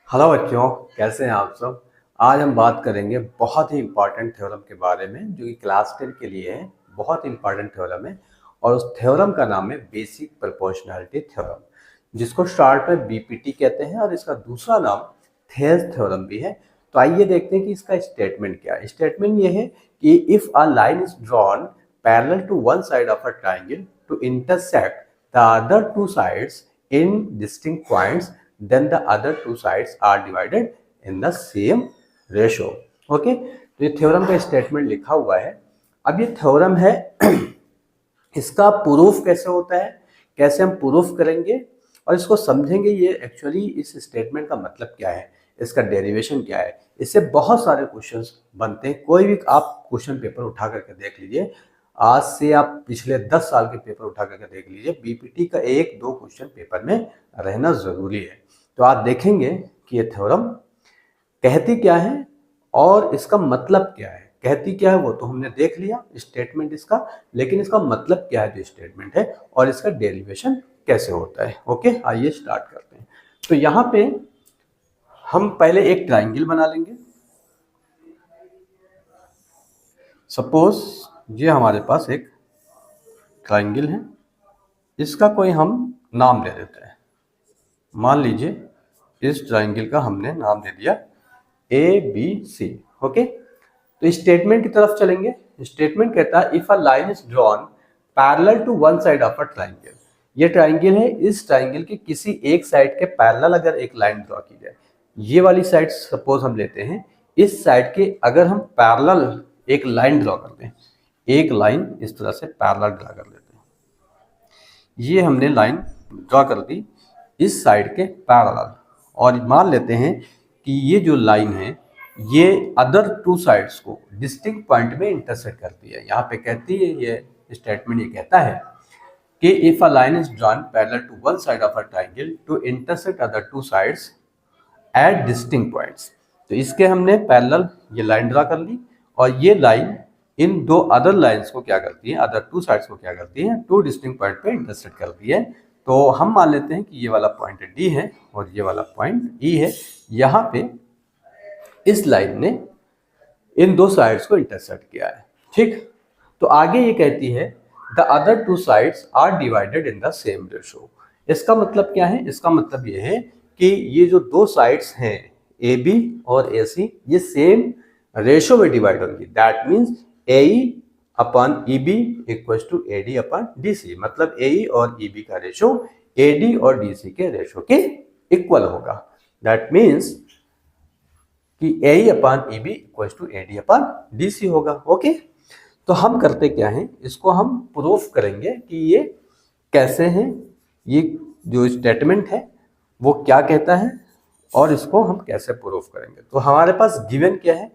Hello बच्चों, कैसे हैं आप सब। आज हम बात करेंगे बहुत ही इम्पॉर्टेंट थ्योरम के बारे में जो कि क्लास 10 के लिए है। बहुत ही इम्पॉर्टेंट थ्योरम है और उस थ्योरम का नाम है बेसिक प्रोपोर्शनैलिटी थ्योरम, जिसको शॉर्ट में बीपीटी कहते हैं और इसका दूसरा नाम थेल्स थ्योरम भी है। तो आइए देखते हैं कि इसका स्टेटमेंट क्या है। स्टेटमेंट ये है कि if a line is drawn parallel to one side of a triangle to intersect the other two sides in distinct points, then the other two sides are divided in the same ratio. Okay, तो ये theorem का statement लिखा हुआ है। अब ये theorem है इसका प्रूफ कैसे होता है, कैसे हम प्रूफ करेंगे और इसको समझेंगे। ये एक्चुअली इस स्टेटमेंट का मतलब क्या है, इसका डेरिवेशन क्या है। इससे बहुत सारे क्वेश्चंस बनते हैं। कोई भी आप क्वेश्चन पेपर उठा करके देख लीजिए, आज से आप पिछले 10 साल के पेपर उठा करके देख लीजिए, बीपीटी का एक दो क्वेश्चन पेपर में रहना जरूरी है। तो आप देखेंगे कि ये थ्योरम कहती क्या है और इसका मतलब क्या है। कहती क्या है वो तो हमने देख लिया स्टेटमेंट इसका, लेकिन इसका मतलब क्या है जो स्टेटमेंट है और इसका डेरिवेशन कैसे होता है। ओके, आइए स्टार्ट करते हैं। तो यहाँ पे हम पहले एक ट्राइंगल बना लेंगे। सपोज ये हमारे पास एक ट्राइंगल है, इसका कोई हम नाम दे देते हैं। मान लीजिए इस ट्राइंगल का हमने नाम दे दिया ABC। ओके, तो स्टेटमेंट की तरफ चलेंगे। स्टेटमेंट कहता है if a line is drawn parallel to one side of a triangle. ये ट्राइंगल है, इस ट्राइंगल के किसी एक साइड के पैरेलल अगर एक लाइन ड्रॉ की जाए, ये वाली साइड सपोज हम लेते हैं, इस साइड के अगर हम पैरेलल एक लाइन ड्रॉ कर दें, एक लाइन इस तरह से पैरेलल ड्रॉ कर लेते हैं, ये हमने लाइन ड्रॉ कर दी इस साइड के पैरेलल, और मान लेते हैं कि ये जो लाइन है ये अदर टू साइड्स को डिस्टिंक्ट पॉइंट में इंटरसेक्ट करती है। यहाँ पे कहती है ये स्टेटमेंट, ये कहता है कि if a line is drawn parallel to one side of a triangle to intersect other two sides at distinct points. तो इसके हमने पैरेलल ये लाइन ड्रा कर ली और ये लाइन इन दो अदर लाइंस को क्या करती है, अदर टू साइड्स को क्या करती है, टू डिस्टिंक्ट पॉइंट पे इंटरसेक्ट करती है। तो हम मान लेते हैं कि ये वाला पॉइंट डी है और ये वाला पॉइंट ई है। यहाँ पे इस लाइन ने इन दो साइड्स को इंटरसेक्ट किया है। ठीक, तो आगे ये कहती है the other two sides are divided in the same ratio. इसका मतलब क्या है, इसका मतलब ये है कि ये जो दो साइड्स हैं ए बी और ए सी, ये सेम रेशो में डिवाइड होंगी। That means A upon E B equal to A D upon D C. मतलब ए और ई बी का रेशो ए डी और डी सी के रेशो के इक्वल होगा। दैट मीन्स कि A upon E B equal to A D upon D C होगा। ओके, तो हम करते क्या हैं, इसको हम प्रूफ करेंगे कि ये कैसे हैं, ये जो स्टेटमेंट है वो क्या कहता है और इसको हम कैसे प्रूफ करेंगे। तो हमारे पास गिवन क्या है,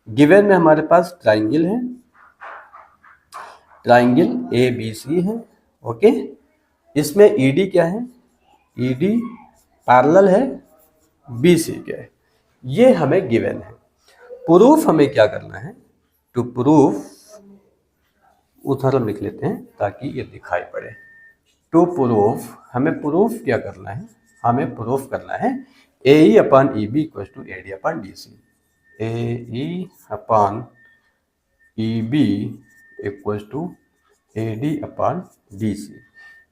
गिवन में हमारे पास ट्राइंगल है, ट्राइंगल ए बी सी है। ओके, इसमें ई डी क्या है, ई डी पैरेलल है बी सी के, ये हमें गिवन है। प्रूफ हमें क्या करना है, टू प्रूफ उदाहरण लिख लेते हैं ताकि ये दिखाई पड़े। टू प्रूफ, हमें प्रूफ क्या करना है, हमें प्रूफ करना है A E upon E B equal to A D upon D C. A E upon E B equal to A D upon D C,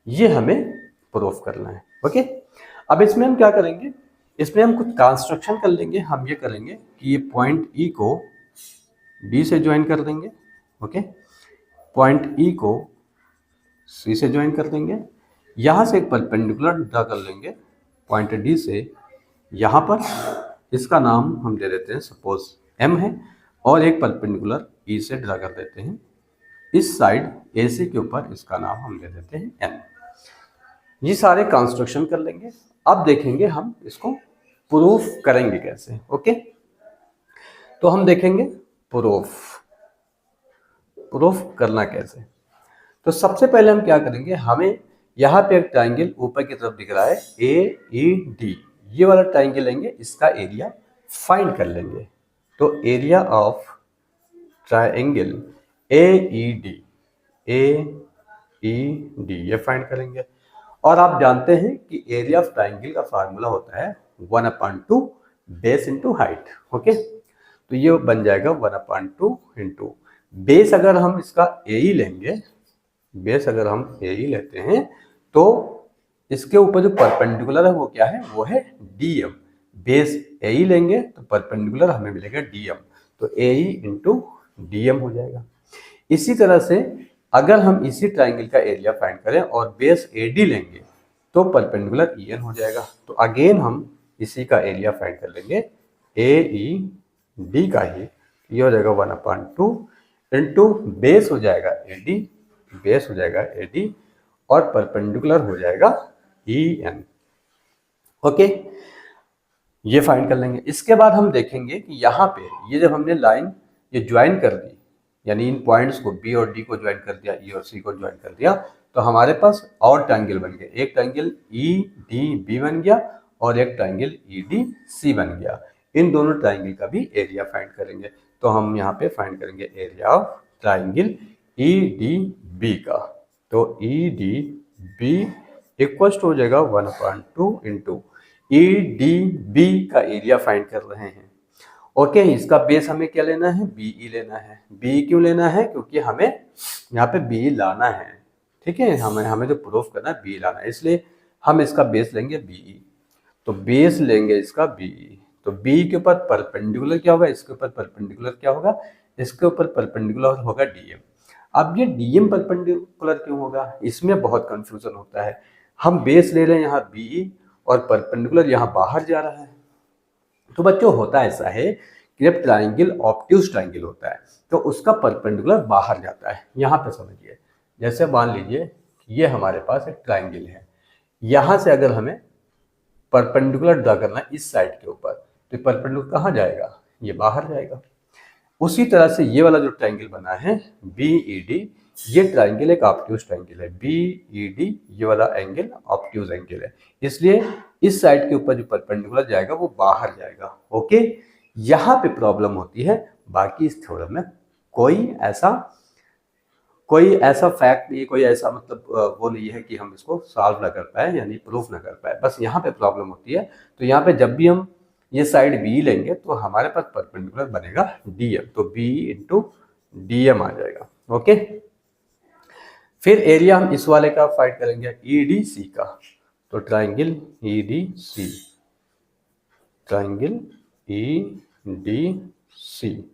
ये हमें प्रूफ करना है। ओके, अब इसमें हम क्या करेंगे, इसमें हम कुछ कंस्ट्रक्शन कर लेंगे। हम ये करेंगे कि ये पॉइंट ई को डी से ज्वाइन कर देंगे। ओके, पॉइंट ई को सी से ज्वाइन कर देंगे। यहाँ से एक परपेंडिकुलर ड्रा कर लेंगे पॉइंट डी से यहाँ पर, इसका नाम हम दे देते हैं सपोज एम है, और एक परपेंडिकुलर ई से ड्रा कर देते हैं इस साइड ए सी के ऊपर, इसका नाम हम दे देते हैं एम। ये सारे कंस्ट्रक्शन कर लेंगे। अब देखेंगे हम इसको प्रूफ करेंगे कैसे। ओके, तो हम देखेंगे प्रूफ करना कैसे। तो सबसे पहले हम क्या करेंगे, हमें यहाँ पे एक ट्राइंगल ऊपर की तरफ दिख रहा है ए ई डी, ये वाला ट्राइंगल लेंगे, इसका एरिया फाइंड कर लेंगे। तो area of triangle A E D, ये फाइंड करेंगे। और आप जानते हैं कि एरिया ऑफ ट्राइंगल का फार्मूला होता है 1/2 बेस इंटू हाइट। ओके, तो ये बन जाएगा 1/2 इंटू बेस। अगर हम इसका ए ही लेंगे, बेस अगर हम ए ही लेते हैं तो इसके ऊपर जो परपेंडिकुलर है वो क्या है, वो है डीएम। बेस ए ही लेंगे तो परपेंडिकुलर हमें मिलेगा डीएम, तो ए ई इंटू डीएम हो जाएगा। इसी तरह से अगर हम इसी ट्राइंगल का एरिया फाइंड करें और बेस ए डी लेंगे तो परपेंडिकुलर ई एन हो जाएगा। तो अगेन हम इसी का एरिया फाइंड कर लेंगे, ए ई डी का ही, ये हो जाएगा 1/2 इंटू बेस हो जाएगा ए डी, बेस हो जाएगा ए डी और परपेंडिकुलर हो जाएगा ई एन। ओके, ये फाइंड कर लेंगे। इसके बाद हम देखेंगे कि यहाँ पे ये जब हमने लाइन ये ज्वाइन कर दी, यानी इन पॉइंट्स को बी और डी को ज्वाइन कर दिया, ई और सी को ज्वाइन कर दिया, तो हमारे पास और ट्रायंगल बन गए। एक ट्रायंगल ई डी बी बन गया और एक ट्रायंगल ई डी सी बन गया। इन दोनों ट्रायंगल का भी एरिया फाइंड करेंगे। तो हम यहाँ पे फाइंड करेंगे area of triangle E D B का। तो ई डी बी इक्वल हो जाएगा 1/2 इंटू ई डी बी का एरिया फाइंड कर रहे हैं। ओके, इसका बेस हमें क्या लेना है, बीई लेना है। बी क्यों लेना है, क्योंकि हमें यहाँ पे बी लाना है। ठीक है, हमें जो प्रूफ करना है बी लाना है, इसलिए हम इसका बेस लेंगे बीई। तो बेस लेंगे इसका बीई, तो बी के ऊपर परपेंडिकुलर क्या होगा, इसके ऊपर परपेंडिकुलर क्या होगा, इसके ऊपर परपेंडिकुलर होगा डीएम। अब ये डीएम परपेंडिकुलर क्यों होगा, इसमें बहुत कंफ्यूजन होता है। हम बेस ले रहे हैं यहाँ बीई और परपेंडिकुलर यहाँ बाहर जा रहा है। तो बच्चों होता ऐसा है कि जब ट्राइंगल ऑब्ट्यूज ट्राइंगल होता है तो उसका परपेंडिकुलर बाहर जाता है। यहाँ पे समझिए, जैसे मान लीजिए कि ये हमारे पास एक ट्राइंगल है, यहाँ से अगर हमें परपेंडिकुलर ड्रा करना है इस साइड के ऊपर, तो परपेंडिकुलर कहाँ जाएगा, ये बाहर जाएगा। उसी तरह से ये वाला जो ट्राइंगल बना है बी ई डी, ये ट्राइंगल एक ऑब्ट्यूज ट्राइंगल है। बी ई डी ये वाला एंगल ऑब्ट्यूज एंगल है, इसलिए इस साइड के ऊपर जो परपेंडिकुलर जाएगा वो बाहर जाएगा। ओके, यहाँ पे प्रॉब्लम होती है। बाकी इस थ्योरम में कोई ऐसा फैक्ट नहीं, कोई ऐसा मतलब वो नहीं है कि हम इसको सॉल्व ना कर पाए, यानी प्रूफ ना कर पाए। बस यहाँ पे प्रॉब्लम होती है। तो यहाँ पे जब भी हम ये साइड बी लेंगे तो हमारे पास परपेंडिकुलर बनेगा डीएम, तो बी इंटू डीएम आ जाएगा। ओके, फिर एरिया हम इस वाले का फाइंड करेंगे ई डी सी का। तो triangle E D C, triangle E D C,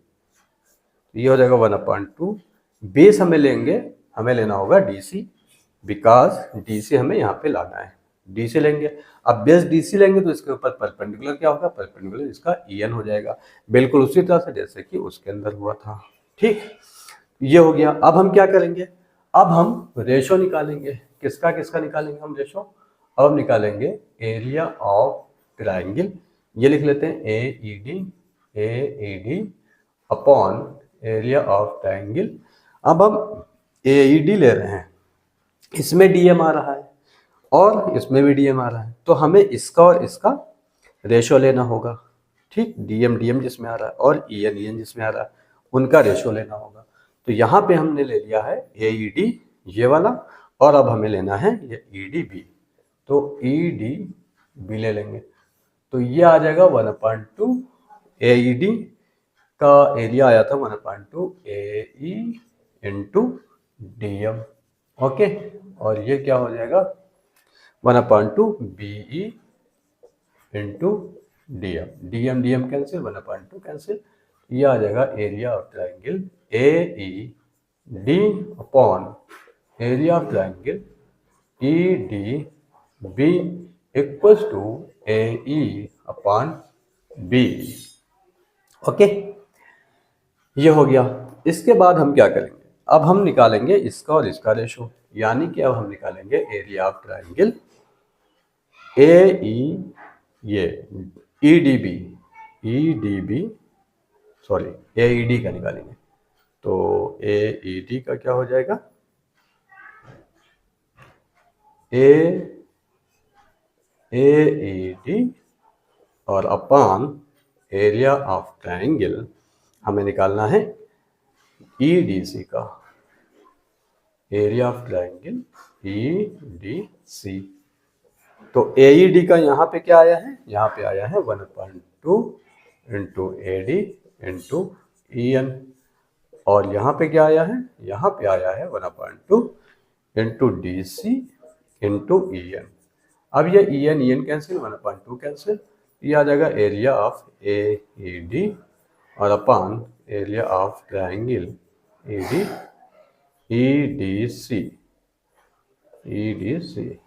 ये हो जाएगा 1/2। बेस हमें लेना होगा D C, because D C हमें यहाँ पे लाना है, डी सी लेंगे। अब बेस डी सी लेंगे तो इसके ऊपर परपेंडिकुलर क्या होगा, परपेंडिकुलर इसका ई एन हो जाएगा, बिल्कुल उसी तरह से जैसे कि उसके अंदर हुआ था। ठीक, ये हो गया। अब हम क्या करेंगे, अब हम रेशो निकालेंगे। किसका किसका निकालेंगे हम रेशो, अब हम निकालेंगे एरिया ऑफ ट्राइंगल, ये लिख लेते हैं A E D upon area of triangle. अब हम ए ई डी ले रहे हैं, इसमें डीएम आ रहा है और इसमें भी डीएम आ रहा है, तो हमें इसका और इसका रेशो लेना होगा। ठीक, डीएम डीएम जिसमें आ रहा है और ई एन जिसमें आ रहा है, उनका रेशो लेना होगा। तो यहाँ पे हमने ले लिया है ए ई डी ये वाला, और अब हमें लेना है ये ई डी बी, तो ई डी बी ले लेंगे। तो ये आ जाएगा 1/2 ए ई डी का एरिया आया था 1/2 A E into D M. Okay, और ये क्या हो जाएगा 1/2 B E into D M, D M cancel, 1/2 cancel. ये आ जाएगा area of triangle A E D upon area of triangle E D B equals to A E upon B. Okay, ये हो गया। इसके बाद हम क्या करेंगे, अब हम निकालेंगे इसका और इसका रेशो, यानी कि अब हम निकालेंगे एरिया ऑफ ट्राइंगल ए ई, ये ई डी बी सॉरी ए ई डी का निकालेंगे। तो ए ई डी का क्या हो जाएगा, ए ई डी और अपॉन एरिया ऑफ ट्राइंगल हमें निकालना है ई डी सी का, area of triangle E D C. तो AED का यहाँ पे क्या आया है, यहाँ पे आया है 1/2 इंटू AD इंटू EN। और यहाँ पे क्या आया है, यहाँ पे आया है 1/2 इंटू DC इंटू EN। अब ये EN कैंसिल, 1/2 कैंसिल, ये आ जाएगा एरिया ऑफ AED और upon area of triangle EDC।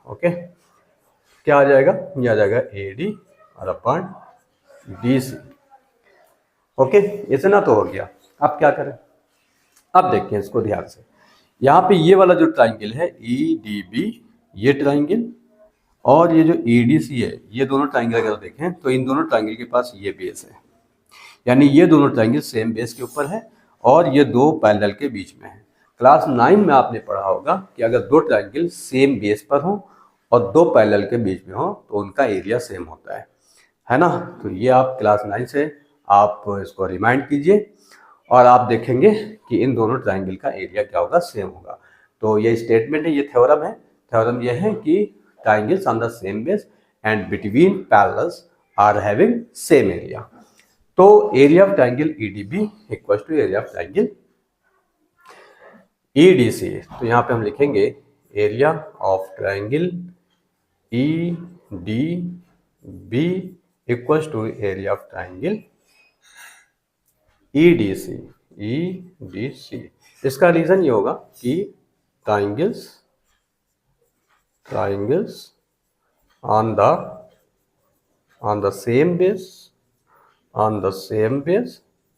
Okay, क्या आ जाएगा, ये आ जाएगा AD और अपान DC। ओके, इतना तो हो गया। अब क्या करें, अब देखिए इसको ध्यान से। यहाँ पे ये वाला जो ट्राइंगल है EDB, ये ट्राइंगल, और ये जो EDC है, ये दोनों ट्राइंगल अगर देखें तो इन दोनों ट्राइंगल के पास ये बेस है, यानी ये दोनों ट्राइंगल सेम बेस के ऊपर है और ये दो पैरेलल के बीच में है। क्लास 9 में आपने पढ़ा होगा कि अगर दो ट्राइंगल सेम बेस पर हो और दो पैरेलल के बीच में हो तो उनका एरिया सेम होता है ना। तो ये आप क्लास 9 से आप इसको रिमाइंड कीजिए और आप देखेंगे कि इन दोनों ट्राइंगल का एरिया क्या होगा, सेम होगा। तो ये स्टेटमेंट है, ये थ्योरम है। थ्योरम ये है कि triangles on the same base and between parallels are having same area. तो area of triangle EDB equal to area of triangle EDC। तो यहाँ पे हम लिखेंगे area of triangle EDB equal to area of triangle EDC। इसका reason ये होगा कि triangles on the same base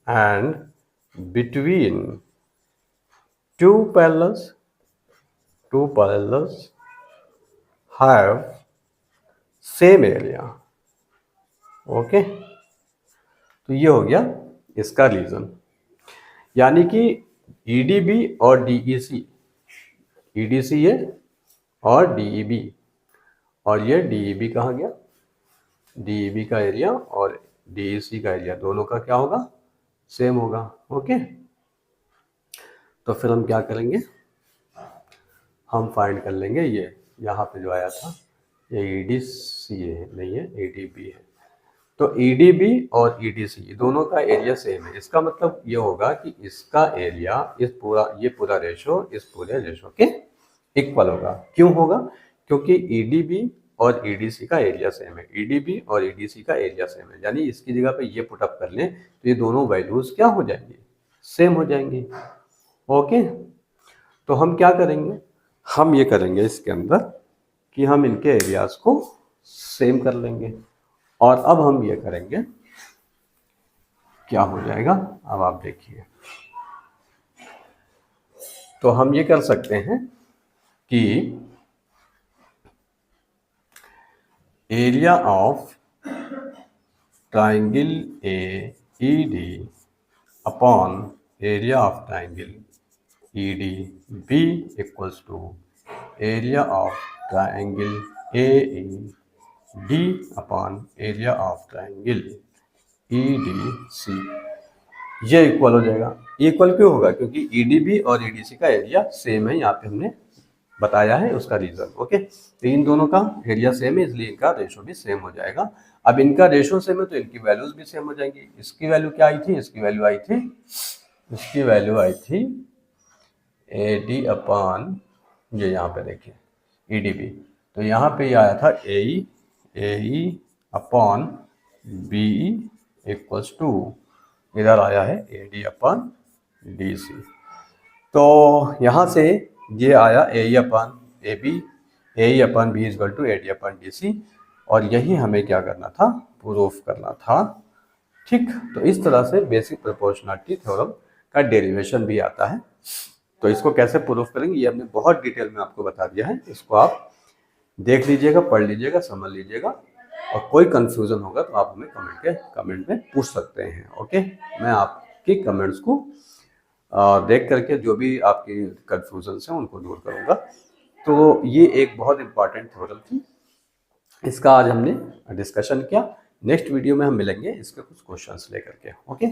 and between two parallels have same area। Okay, तो ये हो गया इसका रीजन। यानी कि EDB और DEC, EDC ये और DEB, और ये DEB कहाँ गया, DEB का एरिया और DEC का एरिया दोनों का क्या होगा, सेम होगा। ओके, तो फिर हम क्या करेंगे, हम फाइंड कर लेंगे ये यहाँ पे जो आया था ये EDC है, नहीं है EDB है। तो EDB और EDC दोनों का एरिया सेम है। इसका मतलब ये होगा कि इसका एरिया ये पूरा रेशो इस पूरे रेशो के इक्वल होगा। क्यों होगा, क्योंकि EDB और EDC का एरिया सेम है। EDB और EDC का एरिया सेम है, यानी इसकी जगह पे ये पुट अप कर लें तो ये दोनों वैल्यूज क्या हो जाएंगी, सेम हो जाएंगी। ओके, तो हम क्या करेंगे, हम ये करेंगे इसके अंदर कि हम इनके एरियाज को सेम कर लेंगे। और अब हम ये करेंगे, क्या हो जाएगा, अब आप देखिए। तो हम ये कर सकते हैं कि area of triangle AED upon area of triangle EDB equals to area of triangle AED upon area of triangle EDC, ये इक्वल हो जाएगा। इक्वल क्यों होगा, क्योंकि EDB और EDC का एरिया सेम है, यहाँ पे हमने बताया है उसका रीजन। ओके, तो इन दोनों का एरिया सेम है, इसलिए इनका रेशो भी सेम हो जाएगा। अब इनका रेशो सेम है तो इनकी वैल्यूज भी सेम हो जाएंगी। इसकी वैल्यू क्या आई थी, इसकी वैल्यू आई थी AD अपॉन, ये यहाँ पे देखिए EDB, तो यहाँ पे ये आया था AE upon BE equals to, इधर आया है AD अपॉन DC। तो यहाँ से ये आया AE upon B equal to AD upon DC, और यही हमें क्या करना था, प्रूफ करना था। ठीक, तो इस तरह से बेसिक प्रोपोर्शनलिटी थ्योरम का डेरिवेशन भी आता है। तो इसको कैसे प्रूफ करेंगे ये हमने बहुत डिटेल में आपको बता दिया है। इसको आप देख लीजिएगा, पढ़ लीजिएगा, समझ लीजिएगा, और कोई कंफ्यूजन होगा तो आप हमें कमेंट में पूछ सकते हैं। ओके, मैं आपकी कमेंट्स को देख करके जो भी आपकी कंफ्यूजन हैं उनको दूर करूँगा। तो ये एक बहुत इम्पॉर्टेंट थ्योरम थी, इसका आज हमने डिस्कशन किया। नेक्स्ट वीडियो में हम मिलेंगे इसके कुछ क्वेश्चंस लेकर के। ओके।